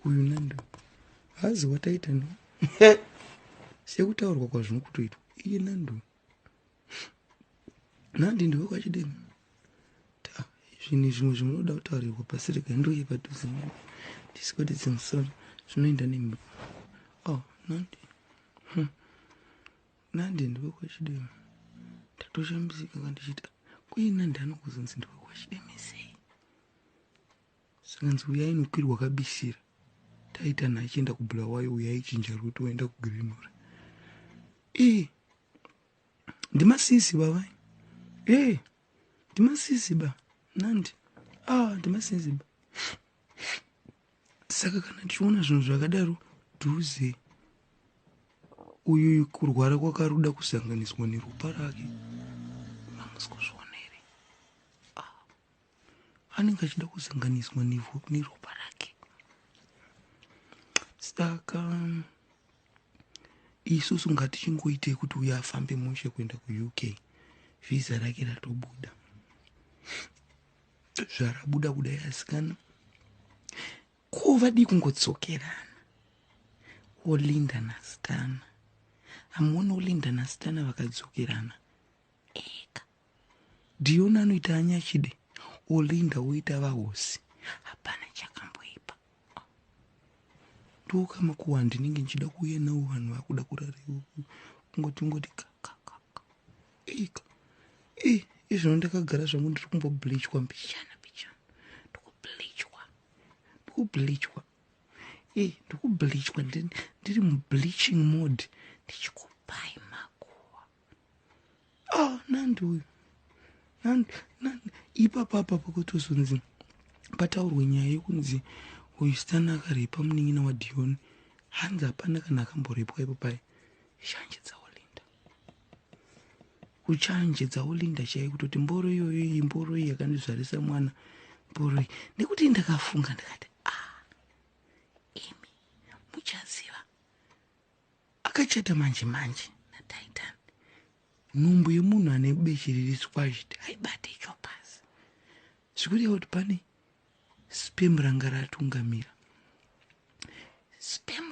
uyu nando hazi wataita no sekutaurwa kwazvino kutoitwa iye nando nandi ndiwe kwachidemo zvinhu zvimwe zvinoda kutaurirwa pasi rega ndoye padhuze ndisikoti dzimusoro zvinoenda nemhepo nandi ndiwe kwachidemo ndatoshambisika kandichita kuye nandi anokuzonzi ndiwe kwachidemo sei sakanzi uyai nokwirwa kabisira taitana achienda kubulawayo uyai chinja ruto waenda kugirinora ndimasiziba vai ndimasiziba nandi ndimasiziba saka kana ndichiona zvinhu zvakadaro dhuze uyu kurwara kwakaruda kusanganiswa neropa rake mamusikuzvionere anenge achida kusanganiswa neropa rake saka isusu ngatichingoitei kuti uya afambe mushe kuenda kuuk vhiza rake ratobuda zvarabuda kudai asikana kuva di kungotsokerana olinda nasitana amuona olinda nasitana vakadzokerana eka ndiona anoita anyachide olinda oita vahosi hapana chakamboipa ndokama kuwa ndinenge nchida kuuya nawo vanhu vakuda kurariwa kungoti eka izvino ndakagara zvangu ndiri kumbobleachwa mbichana ndikubleachwa ndiri mubleaching mode ndichikupai makuwa nandi uyu ipapapa pakutozonzi pataurwe nyaya yekunzi uyu sitana akarepa munin'ina waDion hanzi hapana kana akamborepwa ipapai shanje dzaolinda kuchanje dzaolinda chai kutoti mboro iyoyo imboro iyi yakandizvarisa mwana mboro iyi nekuti ndakafunga ndikati imi muchaziva akachata manje nataitani nhumbu yemunhu ane bechiriri squashed haibate icho pasi zvikureva kuti pane spam ranga ratungamira spam